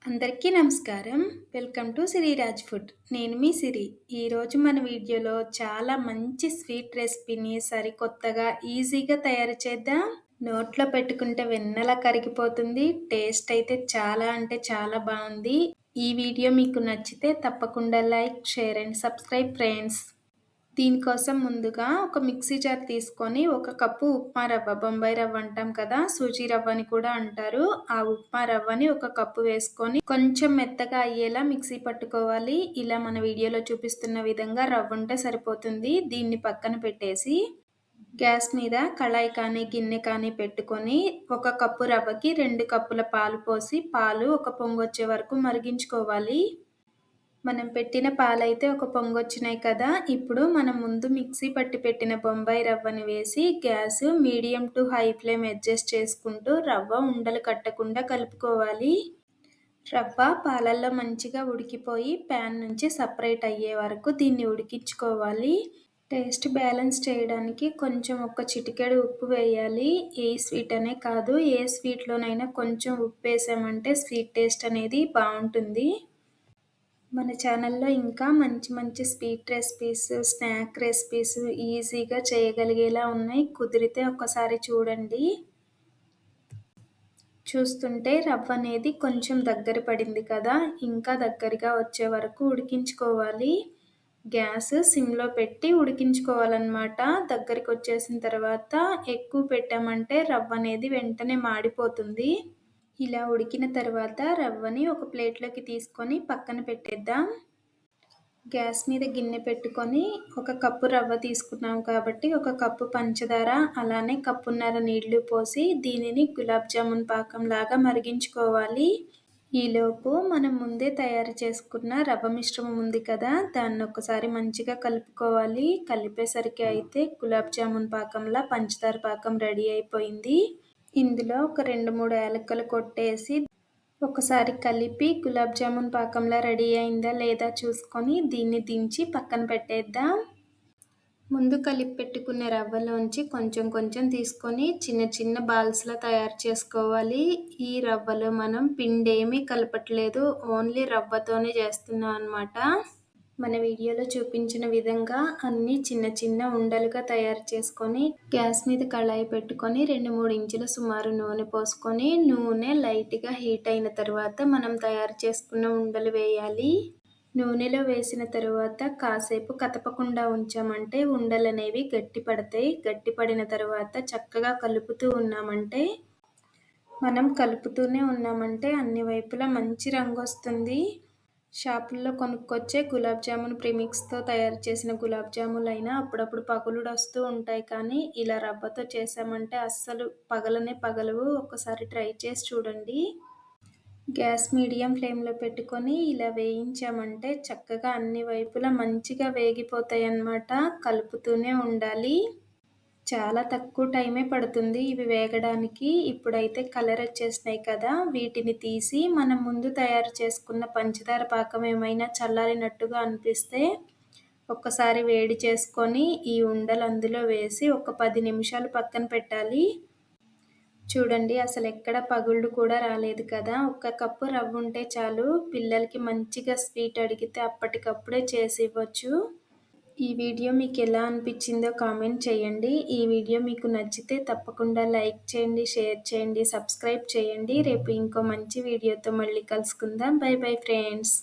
అందరికీ నమస్కారం. Welcome to Siriraj food. నేను మీ సిరి. ఈరోజు మన వీడియోలో చాలా మంచి స్వీట్ రెసిపీని సరికొత్తగా, ఈజీగా తయారు చేద్దాం. నోట్లో పెట్టుకుంటే వెన్నలా కరిగిపోతుంది. టేస్ట్ అయితే చాలా అంటే చాలా బాగుంది. ఈ వీడియో మీకు నచ్చితే తప్పకుండా like, share and subscribe friends. దీనికోసం ముందుగా ఒక మిక్సీ జార్ తీసుకొని 1 కప్పు ఉప్మా రవ్వ, బొంబాయి రవ్వ అంటాం కదా, సూజీ రవ్వ అని కూడా అంటారు. ఆ ఉప్మా రవ్వని 1 కప్పు వేసుకొని కొంచెం మెత్తగా అయ్యేలా మిక్సీ పట్టుకోవాలి. ఇలా మన వీడియోలో చూపిస్తున్న విధంగా రవ్వ ఉంటే సరిపోతుంది. దీన్ని పక్కన పెట్టేసి గ్యాస్ మీద కళాయి కానీ గిన్నె కానీ పెట్టుకొని 1 కప్పు రవ్వకి 2 కప్పుల పాలు పోసి పాలు ఒక పొంగొచ్చే వరకు మరిగించుకోవాలి. మనం పెట్టిన పాలైతే ఒక పొంగొచ్చినాయి కదా. ఇప్పుడు మనం ముందు మిక్సీ పట్టి పెట్టిన బొంబాయి రవ్వని వేసి gas medium to high flame adjust చేసుకుంటూ రవ్వ ఉండలు కట్టకుండా కలుపుకోవాలి. రవ్వ పాలల్లో మంచిగా ఉడికిపోయి ప్యాన్ నుంచి సపరేట్ అయ్యే వరకు దీన్ని ఉడికించుకోవాలి. టేస్ట్ బ్యాలెన్స్ చేయడానికి కొంచెం ఒక చిటికెడు ఉప్పు వేయాలి. ఏ స్వీట్ అనే కాదు, ఏ స్వీట్లోనైనా కొంచెం ఉప్పు వేసామంటే స్వీట్ టేస్ట్ అనేది బాగుంటుంది. మన ఛానల్లో ఇంకా మంచి మంచి స్వీట్ రెసిపీస్, స్నాక్ రెసిపీస్ ఈజీగా చేయగలిగేలా ఉన్నాయి. కుదిరితే ఒకసారి చూడండి. చూస్తుంటే రవ్వ అనేది కొంచెం దగ్గర పడింది కదా, ఇంకా దగ్గరగా వచ్చే వరకు ఉడికించుకోవాలి. గ్యాస్ సిమ్లో పెట్టి ఉడికించుకోవాలన్నమాట. దగ్గరికి వచ్చేసిన తర్వాత ఎక్కువ పెట్టామంటే రవ్వ అనేది వెంటనే మాడిపోతుంది. ఇలా ఉడికిన తర్వాత రవ్వని ఒక ప్లేట్లోకి తీసుకొని పక్కన పెట్టేద్దాం. గ్యాస్ మీద గిన్నె పెట్టుకొని 1 కప్పు రవ్వ తీసుకున్నాం కాబట్టి 1 కప్పు పంచదార, అలానే కప్పున్నర నీళ్లు పోసి దీనిని గులాబ్ జామున్ పాకంలాగా మరిగించుకోవాలి. ఈలోపు మనం ముందే తయారు చేసుకున్న రవ్వ మిశ్రమం ఉంది కదా, దాన్ని ఒకసారి మంచిగా కలుపుకోవాలి. కలిపేసరికి అయితే గులాబ్ జామున్ పాకంలా పంచదార పాకం రెడీ అయిపోయింది. ఇందులో ఒక 2-3 యాలకులు కొట్టేసి ఒకసారి కలిపి గులాబ్ జామున్ పాకంలా రెడీ అయిందా లేదా చూసుకొని దీన్ని దించి పక్కన పెట్టేద్దాం. ముందు కలిపి పెట్టుకున్న రవ్వలోంచి కొంచెం కొంచెం తీసుకొని చిన్న చిన్న బాల్స్లా తయారు చేసుకోవాలి. ఈ రవ్వలో మనం పిండి ఏమీ కలపట్లేదు, ఓన్లీ రవ్వతోనే చేస్తున్నాం అన్నమాట. మన వీడియోలో చూపించిన విధంగా అన్ని చిన్న చిన్న ఉండలుగా తయారు చేసుకొని గ్యాస్ మీద కళాయి పెట్టుకొని 2-3 ఇంచుల సుమారు నూనె పోసుకొని నూనె లైట్గా హీట్ అయిన తర్వాత మనం తయారు చేసుకున్న ఉండలు వేయాలి. నూనెలో వేసిన తర్వాత కాసేపు కదపకుండా ఉంచామంటే ఉండలు అనేవి గట్టి పడతాయి. గట్టి పడిన తర్వాత చక్కగా కలుపుతూ ఉన్నామంటే అన్ని వైపులా మంచి రంగు వస్తుంది. షాపుల్లో కొనుక్కొచ్చే గులాబ్ జామున్ ప్రీమిక్స్తో తయారు చేసిన గులాబ్ జాములు అయినా అప్పుడప్పుడు పగులుడు వస్తూ ఉంటాయి, కానీ ఇలా రవ్వతో చేసామంటే అస్సలు పగలనే పగలవు. ఒకసారి ట్రై చేసి చూడండి. గ్యాస్ మీడియం ఫ్లేమ్లో పెట్టుకొని ఇలా వేయించామంటే చక్కగా అన్ని వైపులా మంచిగా వేగిపోతాయి అన్నమాట. కలుపుతూనే ఉండాలి. చాలా తక్కువ టైమే పడుతుంది ఇవి వేగడానికి. ఇప్పుడైతే కలర్ వచ్చేసినాయి కదా, వీటిని తీసి మనం ముందు తయారు చేసుకున్న పంచదార పాకం ఏమైనా చల్లారినట్టుగా అనిపిస్తే ఒక్కసారి వేడి చేసుకొని ఈ ఉండలు అందులో వేసి ఒక 10 నిమిషాలు పక్కన పెట్టాలి. చూడండి, అసలు ఎక్కడ పగుళ్ళు కూడా రాలేదు కదా. 1 కప్పు రవ్వ ఉంటే చాలు, పిల్లలకి మంచిగా స్వీట్ అడిగితే అప్పటికప్పుడే చేసి ఇవ్వచ్చు. ఈ వీడియో మీకు ఎలా అనిపించిందో కామెంట్ చేయండి. ఈ వీడియో మీకు నచ్చితే తప్పకుండా లైక్ చేయండి, షేర్ చేయండి, సబ్స్క్రైబ్ చేయండి. రేపు ఇంకో మంచి వీడియోతో మళ్ళీ కలుసుకుందాం. By bye friends.